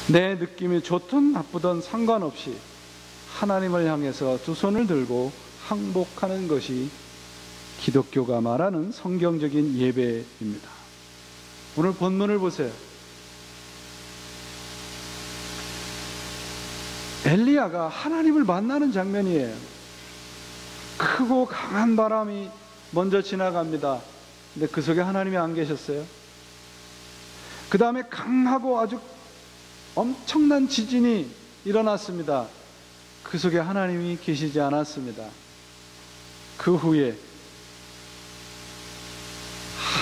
내 느낌이 좋든 나쁘든 상관없이 하나님을 향해서 두 손을 들고 항복하는 것이 기독교가 말하는 성경적인 예배입니다. 오늘 본문을 보세요. 엘리야가 하나님을 만나는 장면이에요. 크고 강한 바람이 먼저 지나갑니다. 근데 그 속에 하나님이 안 계셨어요. 그 다음에 강하고 아주 엄청난 지진이 일어났습니다. 그 속에 하나님이 계시지 않았습니다. 그 후에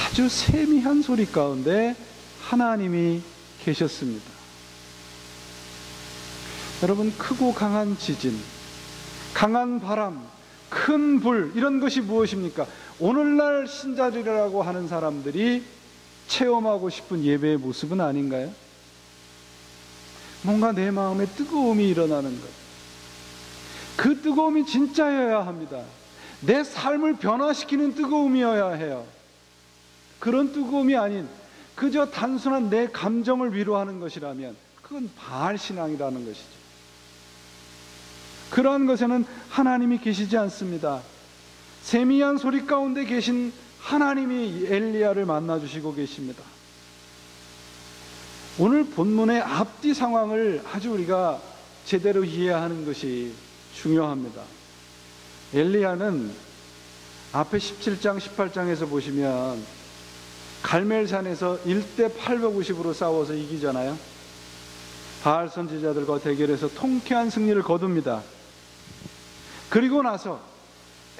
아주 세미한 소리 가운데 하나님이 계셨습니다. 여러분, 크고 강한 지진, 강한 바람, 큰 불, 이런 것이 무엇입니까? 오늘날 신자들이라고 하는 사람들이 체험하고 싶은 예배의 모습은 아닌가요? 뭔가 내 마음에 뜨거움이 일어나는 것, 그 뜨거움이 진짜여야 합니다. 내 삶을 변화시키는 뜨거움이어야 해요. 그런 뜨거움이 아닌 그저 단순한 내 감정을 위로하는 것이라면 그건 바알 신앙이라는 것이죠. 그러한 것에는 하나님이 계시지 않습니다. 세미한 소리 가운데 계신 하나님이 엘리야를 만나주시고 계십니다. 오늘 본문의 앞뒤 상황을 아주 우리가 제대로 이해하는 것이 중요합니다. 엘리야는 앞에 17장, 18장에서 보시면 갈멜산에서 1대 850으로 싸워서 이기잖아요. 바알 선지자들과 대결해서 통쾌한 승리를 거둡니다. 그리고 나서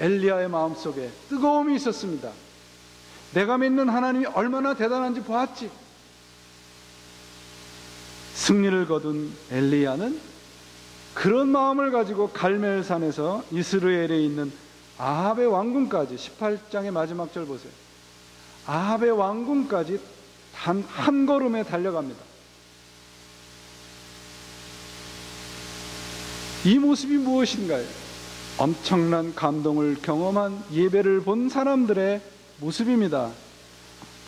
엘리야의 마음속에 뜨거움이 있었습니다. 내가 믿는 하나님이 얼마나 대단한지 보았지. 승리를 거둔 엘리야는 그런 마음을 가지고 갈멜산에서 이스라엘에 있는 아합의 왕궁까지, 18장의 마지막 절 보세요. 아합의 왕궁까지 단 한 걸음에 달려갑니다. 이 모습이 무엇인가요? 엄청난 감동을 경험한 예배를 본 사람들의 모습입니다.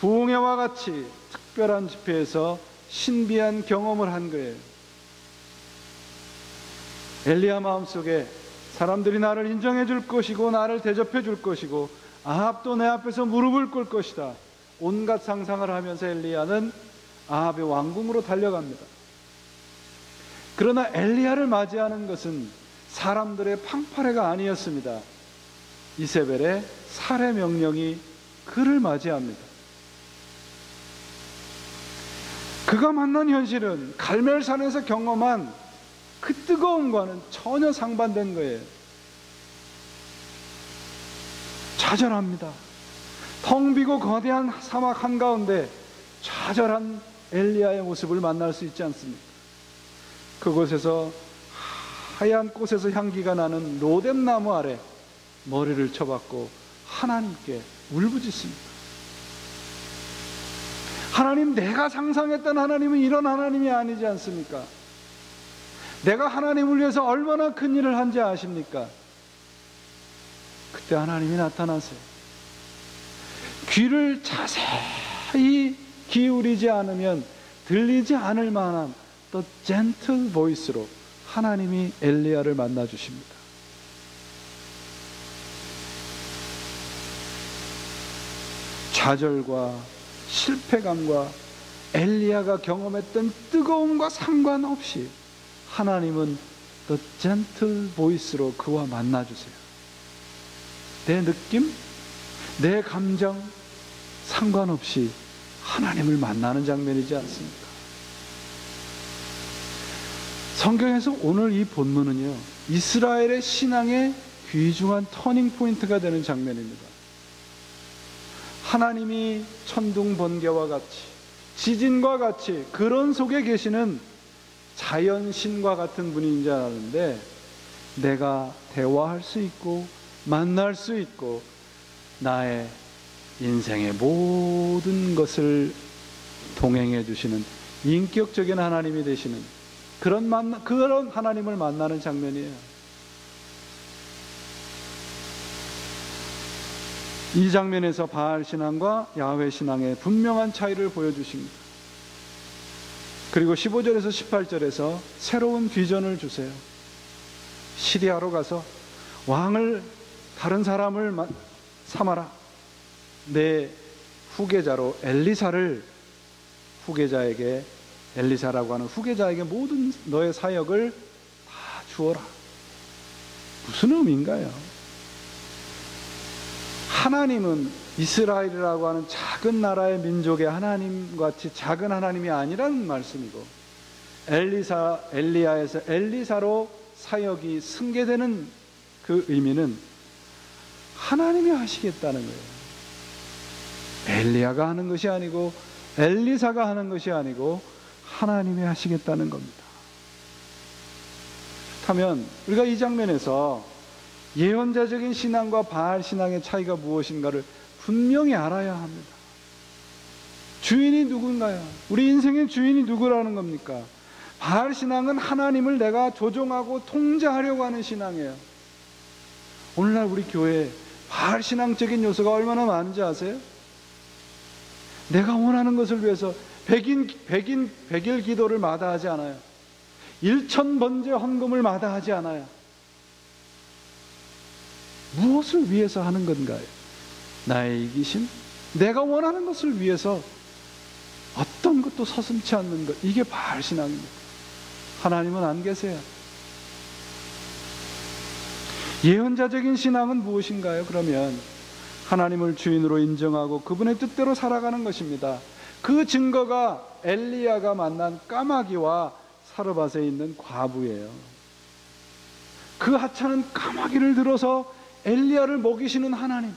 부흥회와 같이 특별한 집회에서 신비한 경험을 한 거예요. 엘리야 마음속에 사람들이 나를 인정해 줄 것이고 나를 대접해 줄 것이고 아합도 내 앞에서 무릎을 꿇을 것이다. 온갖 상상을 하면서 엘리야는 아합의 왕궁으로 달려갑니다. 그러나 엘리야를 맞이하는 것은 사람들의 팡파레가 아니었습니다. 이세벨의 살해 명령이 그를 맞이합니다. 그가 만난 현실은 갈멜산에서 경험한 그 뜨거움과는 전혀 상반된 거예요. 좌절합니다. 텅 비고 거대한 사막 한가운데 좌절한 엘리야의 모습을 만날 수 있지 않습니까? 그곳에서 하얀 꽃에서 향기가 나는 로뎀나무 아래 머리를 쳐박고 하나님께 울부짖습니다. 하나님, 내가 상상했던 하나님은 이런 하나님이 아니지 않습니까? 내가 하나님을 위해서 얼마나 큰 일을 한지 아십니까? 그때 하나님이 나타나세요. 귀를 자세히 기울이지 않으면 들리지 않을 만한 또 gentle voice로 하나님이 엘리야를 만나 주십니다. 좌절과 실패감과 엘리야가 경험했던 뜨거움과 상관없이 하나님은 the gentle voice로 그와 만나 주세요. 내 느낌, 내 감정 상관없이 하나님을 만나는 장면이지 않습니까? 성경에서 오늘 이 본문은요, 이스라엘의 신앙의 귀중한 터닝 포인트가 되는 장면입니다. 하나님이 천둥 번개와 같이, 지진과 같이 그런 속에 계시는 자연신과 같은 분인 줄 아는데, 내가 대화할 수 있고 만날 수 있고 나의 인생의 모든 것을 동행해 주시는 인격적인 하나님이 되시는 그런 하나님을 만나는 장면이에요. 이 장면에서 바알 신앙과 야훼 신앙의 분명한 차이를 보여주십니다. 그리고 15절에서 18절에서 새로운 비전을 주세요. 시리아로 가서 왕을 다른 사람을 삼아라. 내 후계자로 엘리사를 후계자에게, 엘리사라고 하는 후계자에게 모든 너의 사역을 다 주어라. 무슨 의미인가요? 하나님은 이스라엘이라고 하는 작은 나라의 민족의 하나님같이 작은 하나님이 아니라는 말씀이고, 엘리야에서 엘리사로 사역이 승계되는 그 의미는 하나님이 하시겠다는 거예요. 엘리야가 하는 것이 아니고 엘리사가 하는 것이 아니고 하나님이 하시겠다는 겁니다. 그렇다면 우리가 이 장면에서 예언자적인 신앙과 바알 신앙의 차이가 무엇인가를 분명히 알아야 합니다. 주인이 누군가요? 우리 인생의 주인이 누구라는 겁니까? 바알 신앙은 하나님을 내가 조종하고 통제하려고 하는 신앙이에요. 오늘날 우리 교회에 바알 신앙적인 요소가 얼마나 많은지 아세요? 내가 원하는 것을 위해서 백일 기도를 마다하지 않아요. 1000번째 헌금을 마다하지 않아요. 무엇을 위해서 하는 건가요? 나의 이기심? 내가 원하는 것을 위해서 어떤 것도 서슴지 않는 것, 이게 바알 신앙입니다. 하나님은 안 계세요. 예언자적인 신앙은 무엇인가요? 그러면 하나님을 주인으로 인정하고 그분의 뜻대로 살아가는 것입니다. 그 증거가 엘리야가 만난 까마귀와 사르밧에 있는 과부예요. 그 하찮은 까마귀를 들어서 엘리야를 먹이시는 하나님,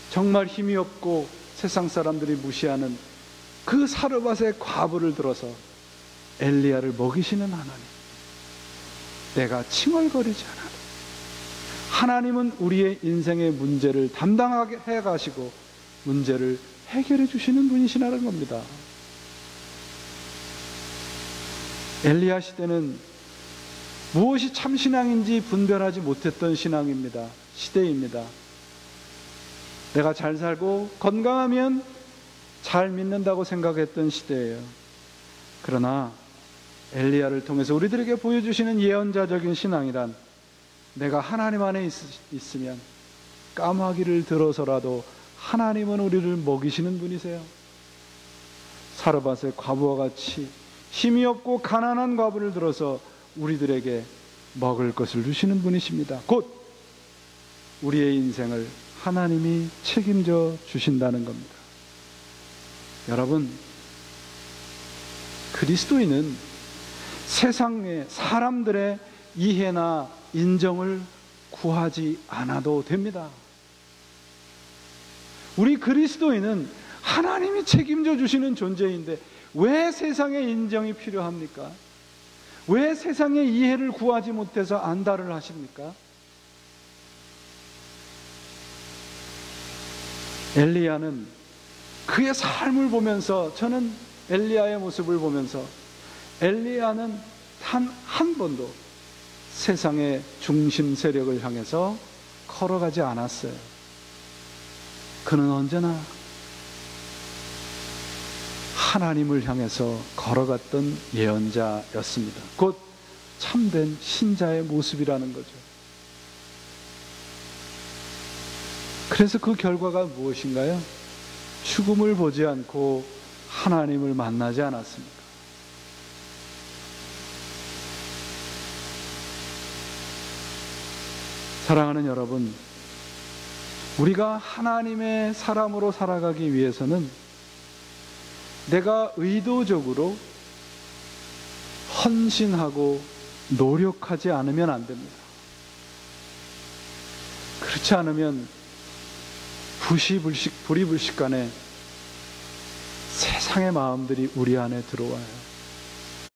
정말 힘이 없고 세상 사람들이 무시하는 그 사르밧의 과부를 들어서 엘리야를 먹이시는 하나님, 내가 칭얼거리지 않아도 하나님은 우리의 인생의 문제를 담당하게 해가시고 문제를 해결해 주시는 분이시라는 겁니다. 엘리야 시대는 무엇이 참 신앙인지 분별하지 못했던 신앙입니다. 시대입니다. 내가 잘 살고 건강하면 잘 믿는다고 생각했던 시대예요. 그러나 엘리야를 통해서 우리들에게 보여주시는 예언자적인 신앙이란, 내가 하나님 안에 있으면 까마귀를 들어서라도 하나님은 우리를 먹이시는 분이세요. 사르밧의 과부와 같이 힘이 없고 가난한 과부를 들어서 우리들에게 먹을 것을 주시는 분이십니다. 곧 우리의 인생을 하나님이 책임져 주신다는 겁니다. 여러분, 그리스도인은 세상의 사람들의 이해나 인정을 구하지 않아도 됩니다. 우리 그리스도인은 하나님이 책임져 주시는 존재인데 왜 세상의 인정이 필요합니까? 왜 세상의 이해를 구하지 못해서 안달을 하십니까? 엘리야는 그의 삶을 보면서, 저는 엘리야의 모습을 보면서 엘리야는 단 한 번도 세상의 중심 세력을 향해서 걸어가지 않았어요. 그는 언제나 하나님을 향해서 걸어갔던 예언자였습니다. 곧 참된 신자의 모습이라는 거죠. 그래서 그 결과가 무엇인가요? 죽음을 보지 않고 하나님을 만나지 않았습니까? 사랑하는 여러분, 우리가 하나님의 사람으로 살아가기 위해서는 내가 의도적으로 헌신하고 노력하지 않으면 안 됩니다. 그렇지 않으면 불이불식간에 세상의 마음들이 우리 안에 들어와요.